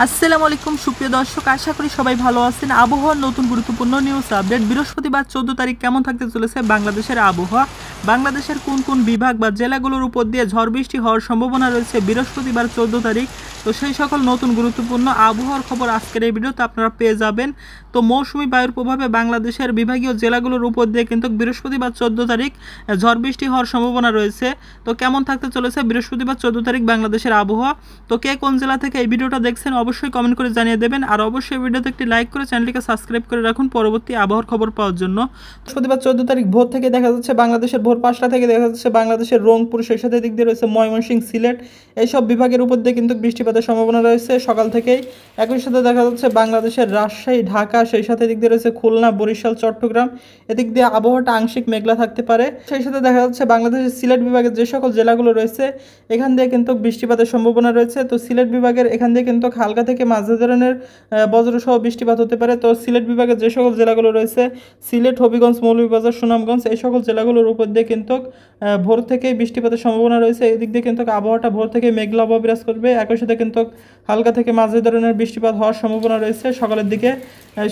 আসসালামু আলাইকুম সুপ্রিয় দর্শক, আশা করি সবাই ভালো আছেন। আবহাওয়ার নতুন গুরুত্বপূর্ণ নিউজ আপডেট। বৃহস্পতিবার 14 তারিখ কেমন থাকতে চলেছে বাংলাদেশের আবহাওয়া, বাংলাদেশের কোন কোন বিভাগ বা জেলাগুলোর উপর দিয়ে ঝড় বৃষ্টি হওয়ার সম্ভাবনা রয়েছে বৃহস্পতিবার 14 তারিখ। তো সেই সকল নতুন গুরুত্বপূর্ণ আবহাওয়ার খবর আজকের এই ভিডিওতে আপনারা পেয়ে যাবেন। তো মৌসুমি বায়ুর প্রভাবে বাংলাদেশের বিভাগীয় জেলাগুলোর উপর দিয়ে কিন্তু বৃহস্পতিবার 14 তারিখ ঝড় বৃষ্টি হওয়ার সম্ভাবনা রয়েছে। তো কেমন থাকতে চলেছে বৃহস্পতিবার 14 তারিখ বাংলাদেশের আবহাওয়া। তো কে কোন জেলা থেকে এই ভিডিওটা দেখছেন অবশ্যই কমেন্ট করে জানিয়ে দেবেন, আর অবশ্যই ভিডিওতে একটি লাইক করে চ্যানেলটিকে সাবস্ক্রাইব করে রাখুন পরবর্তী আবহাওয়ার খবর পাওয়ার জন্য। বৃহস্পতিবার 14 তারিখ ভোর থেকে দেখা যাচ্ছে বাংলাদেশের ভোর 5টা থেকে দেখা যাচ্ছে বাংলাদেশের রংপুর, সেই সাথে দিক দিয়ে রয়েছে ময়মনসিংহ, সিলেট, এইসব বিভাগের উপর দিয়ে কিন্তু বৃষ্টিপাতের সম্ভাবনা রয়েছে সকাল থেকেই। একই সাথে দেখা যাচ্ছে বাংলাদেশের রাজশাহী, ঢাকা, সেই সাথে দিক দিয়ে রয়েছে খুলনা, বরিশাল, চট্টগ্রাম, এদিক দিয়ে আবহাওয়াটা আংশিক মেঘলা থাকতে পারে। সেই সাথে দেখা যাচ্ছে বাংলাদেশের সিলেট বিভাগের যে সকল জেলাগুলো রয়েছে এখান দিয়ে কিন্তু বৃষ্টিপাতের সম্ভাবনা রয়েছে। তো সিলেট বিভাগের এখান দিয়ে কিন্তু হালকা থেকে মাঝারি ধরনের বজ্রসহ বৃষ্টিপাত হতে পারে। তো সিলেট বিভাগের যে সকল জেলাগুলো রয়েছে সিলেট, হবিগঞ্জ, মৌলভীবাজার, সুনামগঞ্জ, এই সকল জেলাগুলোর উপর দিয়ে কিন্তু ভোর থেকেই বৃষ্টিপাতের সম্ভাবনা রয়েছে। এই দিক দিয়ে কিন্তু আবহাওয়াটা ভোর থেকে মেঘলা আবহাওয়া বিরাজ করবে। একই সাথে কিন্তু হালকা থেকে মাঝারি ধরনের বৃষ্টিপাত হওয়ার সম্ভাবনা রয়েছে সকালের দিকে।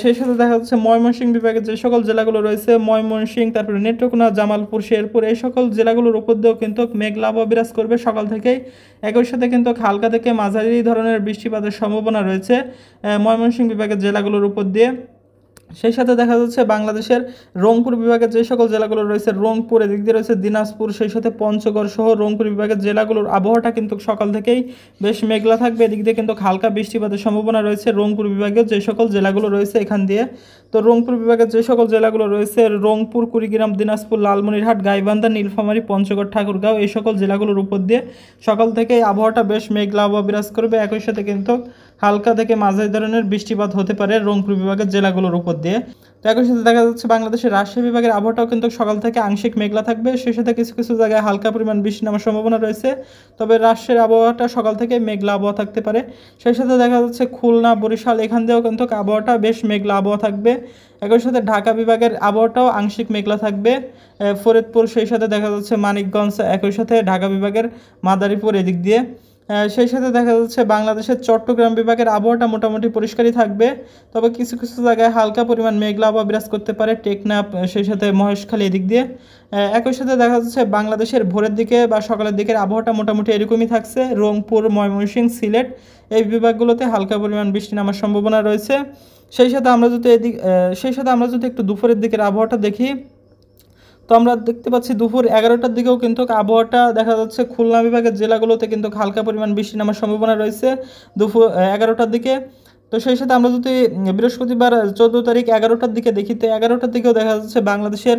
সেই সাথে দেখা যাচ্ছে ময়মনসিংহ বিভাগের যে সকল জেলাগুলো রয়েছে ময়মনসিংহ, তারপরে নেত্রকোনা, জামালপুর, শেরপুর, এই সকল জেলাগুলোর উপর দিয়েও কিন্তু মেঘলা আবহাওয়া বিরাজ করবে সকাল থেকেই। একই সাথে কিন্তু হালকা থেকে মাঝারি ধরনের বৃষ্টিপাতের সম্ভাবনা রয়েছে ময়মনসিংহ বিভাগের জেলাগুলোর উপর দিয়ে। সেই সাথে দেখা যাচ্ছে বাংলাদেশের রংপুর বিভাগের যে সকল জেলাগুলো রয়েছে রংপুর, এদিক দিয়ে রয়েছে দিনাজপুর, সেই সাথে পঞ্চগড় সহ রংপুর বিভাগের জেলাগুলোর আবহাওয়াটা কিন্তু সকাল থেকেই বেশ মেঘলা থাকবে। এদিক দিয়ে কিন্তু হালকা বৃষ্টিপাতের সম্ভাবনা রয়েছে রংপুর বিভাগের যে সকল জেলাগুলো রয়েছে এখান দিয়ে। তো রংপুর বিভাগের যে সকল জেলাগুলো রয়েছে রংপুর, কুড়িগ্রাম, দিনাজপুর, লালমনিরহাট, গাইবান্ধা, নীলফামারী, পঞ্চগড়, ঠাকুরগাঁও, এই সকল জেলাগুলোর উপর দিয়ে সকাল থেকেই আবহাওয়াটা বেশ মেঘলা আবহাওয়া বিরাজ করবে। একই সাথে কিন্তু হালকা থেকে মাঝারি ধরনের বৃষ্টিপাত হতে পারে রংপুর বিভাগের জেলাগুলোর উপর দিয়ে। তো একই সাথে দেখা যাচ্ছে বাংলাদেশের রাজশাহী বিভাগের আবহাওয়াটাও কিন্তু সকাল থেকে আংশিক মেঘলা থাকবে, সেই সাথে কিছু কিছু জায়গায় হালকা পরিমাণ বৃষ্টি নামার সম্ভাবনা রয়েছে। তবে রাজশাহীর আবহাওয়াটা সকাল থেকে মেঘলা আবহাওয়া থাকতে পারে। সেই সাথে দেখা যাচ্ছে খুলনা, বরিশাল, এখান দিয়েও কিন্তু আবহাওয়াটা বেশ মেঘলা আবহাওয়া থাকবে। একই সাথে ঢাকা বিভাগের আবহাওয়াটাও আংশিক মেঘলা থাকবে। ফরিদপুর, সেই সাথে দেখা যাচ্ছে মানিকগঞ্জ, একই সাথে ঢাকা বিভাগের মাদারীপুর, এদিক দিয়ে। সেই সাথে দেখা যাচ্ছে বাংলাদেশের চট্টগ্রাম বিভাগের আবহাওয়াটা মোটামুটি পরিষ্কারই থাকবে। তবে কিছু কিছু জায়গায় হালকা পরিমাণ মেঘলা আবহাওয়া বিরাজ করতে পারে টেকনাফ, সেই সাথে মহেশখালী, এদিক দিয়ে। একই সাথে দেখা যাচ্ছে বাংলাদেশের ভোরের দিকে বা সকালের দিকের আবহাওয়াটা মোটামুটি এরকমই থাকছে। রংপুর, ময়মনসিংহ, সিলেট, এই বিভাগগুলোতে হালকা পরিমাণ বৃষ্টি নামার সম্ভাবনা রয়েছে। সেই সাথে আমরা যদি একটু দুপুরের দিকের আবহাওয়াটা দেখি, তো আমরা দেখতে পাচ্ছি দুপুর 11টার দিকেও কিন্তু আবহাওয়াটা দেখা যাচ্ছে খুলনা বিভাগের জেলাগুলোতে কিন্তু হালকা পরিমাণ বৃষ্টি নামার সম্ভাবনা রয়েছে দুপুর 11টার দিকে। তো সেই সাথে আমরা যদি বৃহস্পতিবার 14 তারিখ 11টার দিকে দেখি, তো 11টার দিকেও দেখা যাচ্ছে বাংলাদেশের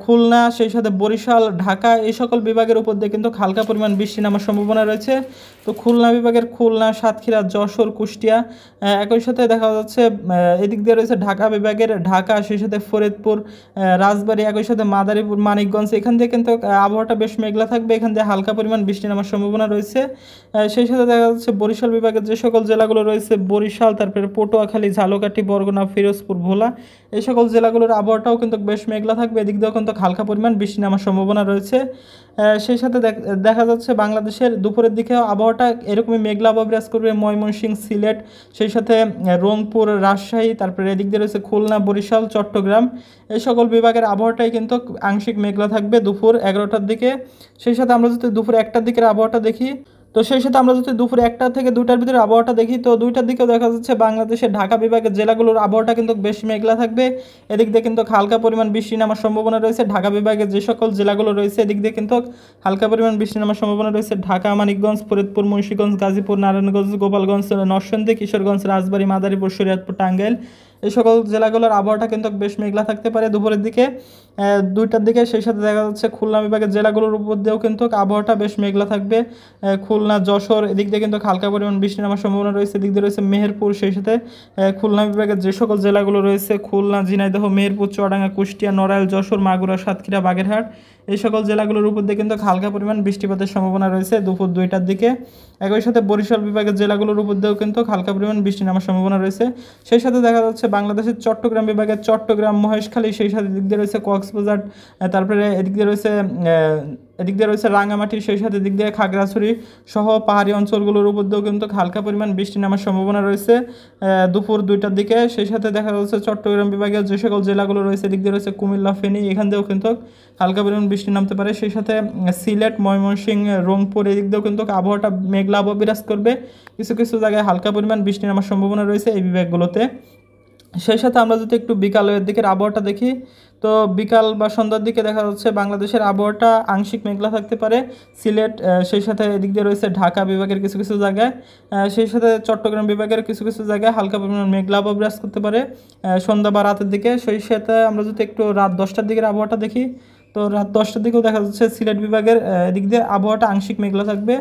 খুলনা, সেই সাথে বরিশাল, ঢাকা, এই সকল বিভাগের উপর দিয়ে কিন্তু হালকা পরিমাণ বৃষ্টি নামার সম্ভাবনা রয়েছে। তো খুলনা বিভাগের খুলনা, সাতক্ষীরা, যশোর, কুষ্টিয়া, একই সাথে দেখা যাচ্ছে এদিক দিয়ে রয়েছে ঢাকা বিভাগের ঢাকা, সেই সাথে ফরিদপুর, রাজবাড়ী, একই সাথে মাদারীপুর, মানিকগঞ্জ, এখান দিয়ে কিন্তু আবহাওয়াটা বেশ মেঘলা থাকবে। এখান দিয়ে হালকা পরিমাণ বৃষ্টি নামার সম্ভাবনা রয়েছে। সেই সাথে দেখা যাচ্ছে বরিশাল বিভাগের যে সকল জেলাগুলো রয়েছে বরিশাল, তারপরে পটুয়াখালী, ঝালকাঠি, বরগুনা, ফিরোজপুর, ভোলা, এই সকল জেলাগুলোর আবহাওয়াটাও কিন্তু বেশ মেঘলা থাকবে। এদিক দিয়েও কিন্তু হালকা পরিমাণ বৃষ্টি নামার সম্ভাবনা রয়েছে। সেই সাথে দেখা যাচ্ছে বাংলাদেশের দুপুরের দিকেও আবহাওয়াটা এরকমই মেঘলা আবহাওয়া বিরাজ করবে ময়মনসিংহ, সিলেট, সেই সাথে রংপুর, রাজশাহী, তারপরে এদিক দিয়ে রয়েছে খুলনা, বরিশাল, চট্টগ্রাম, এই সকল বিভাগের আবহাওয়াটাই কিন্তু আংশিক মেঘলা থাকবে দুপুর 11টার দিকে। সেই সাথে আমরা যদি দুপুর 1টার দিকের আবহাওয়াটা দেখি, তো সেই সাথে আমরা যদি দুপুর 1টা থেকে 2টার ভিতরে আবহাওয়াটা দেখি, তো 2টার দিকেও দেখা যাচ্ছে বাংলাদেশের ঢাকা বিভাগের জেলাগুলোর আবহাওয়াটা কিন্তু বেশ মেঘলা থাকবে। এদিক দিয়ে কিন্তু হালকা পরিমাণ বৃষ্টি নামার সম্ভাবনা রয়েছে ঢাকা বিভাগের যে সকল জেলাগুলো রয়েছে, এদিক দিয়ে কিন্তু হালকা পরিমাণ বৃষ্টি নামার সম্ভাবনা রয়েছে ঢাকা, মানিকগঞ্জ, ফরিদপুর, মুন্সিগঞ্জ, গাজীপুর, নারায়ণগঞ্জ, গোপালগঞ্জ, নরসিংদী, কিশোরগঞ্জ, রাজবাড়ী, মাদারীপুর, শরীয়তপুর, টাঙ্গাইল, এই সকল জেলাগুলোর আবহাওয়াটা কিন্তু বেশ মেঘলা থাকতে পারে দুপুরের দিকে 2টার দিকে। সেই সাথে দেখা যাচ্ছে খুলনা বিভাগের জেলাগুলোর উপর দিয়েও কিন্তু আবহাওয়াটা বেশ মেঘলা থাকবে। খুলনা, যশোর, এদিক দিয়ে কিন্তু হালকা পরিমাণ বৃষ্টি নামার সম্ভাবনা রয়েছে। এদিক দিয়ে রয়েছে মেহেরপুর, সেই সাথে খুলনা বিভাগের যে সকল জেলাগুলো রয়েছে খুলনা, ঝিনাইদহ, মেহেরপুর, চুয়াডাঙ্গা, কুষ্টিয়া, নড়াইল, যশোর, মাগুরা, সাতক্ষীরা, বাগেরহাট, এই সকল জেলাগুলোর উপর দিয়ে কিন্তু হালকা পরিমাণ বৃষ্টিপাতের সম্ভাবনা রয়েছে দুপুর 2টার দিকে। একই সাথে বরিশাল বিভাগের জেলাগুলোর উপর দিয়েও কিন্তু হালকা পরিমাণ বৃষ্টি নামার সম্ভাবনা রয়েছে। সেই সাথে দেখা যাচ্ছে বাংলাদেশের চট্টগ্রাম বিভাগের চট্টগ্রাম, মহেশখালী, সেই সাথে এদিক দিয়ে রয়েছে কক্সবাজার, তারপরে এদিক দিয়ে রয়েছে এদিক দিয়ে রয়েছে রাঙামাটি, সেই সাথে এদিক দিয়ে খাগড়াছড়ি সহ পাহাড়ি অঞ্চলগুলোর উপর দিয়েও কিন্তু হালকা পরিমাণ বৃষ্টি নামার সম্ভাবনা রয়েছে দুপুর 2টার দিকে। সেই সাথে দেখা যাচ্ছে চট্টগ্রাম বিভাগের যে সকল জেলাগুলো রয়েছে এদিক দিয়ে রয়েছে কুমিল্লা, ফেনী, এখান দিয়েও কিন্তু হালকা পরিমাণ বৃষ্টি নামতে পারে। সেই সাথে সিলেট, ময়মনসিংহ, রংপুর এদিক দিয়েও কিন্তু আবহাওয়াটা মেঘলা আবহাওয়া বিরাজ করবে। কিছু কিছু জায়গায় হালকা পরিমাণ বৃষ্টি নামার সম্ভাবনা রয়েছে এই বিভাগগুলোতে। সেই সাথে আমরা যদি একটু বিকালের দিকের আবহাওয়াটা দেখি, তো বিকাল বা সন্ধ্যার দিকে দেখা যাচ্ছে বাংলাদেশের আবহাওয়াটা আংশিক মেঘলা থাকতে পারে। সিলেট, সেই সাথে এদিক দিয়ে রয়েছে ঢাকা বিভাগের কিছু কিছু জায়গায়, সেই সাথে চট্টগ্রাম বিভাগের কিছু কিছু জায়গায় হালকা পরিমাণ মেঘলা আবহাওয়া বিরাজ করতে পারে সন্ধ্যা বা রাতের দিকে। সেই সাথে আমরা যদি একটু রাত 10টার দিকের আবহাওয়াটা দেখি, তো রাত 10টার দিকেও দেখা যাচ্ছে সিলেট বিভাগের এদিক দিয়ে আবহাওয়াটা আংশিক মেঘলা থাকবে।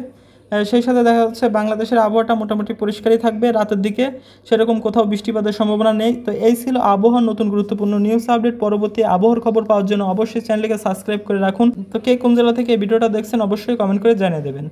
সেই সাথে দেখা যাচ্ছে বাংলাদেশের আবহাওয়াটা মোটামুটি পরিষ্কারই থাকবে রাতের দিকে, সেরকম কোথাও বৃষ্টিপাতের সম্ভাবনা নেই। তো এই ছিল আবহাওয়ার নতুন গুরুত্বপূর্ণ নিউজ আপডেট। পরবর্তী আবহাওয়ার খবর পাওয়ার জন্য অবশ্যই চ্যানেলকে সাবস্ক্রাইব করে রাখুন। তো কে কোন জেলা থেকে এই ভিডিওটা দেখছেন অবশ্যই কমেন্ট করে জানিয়ে দেবেন।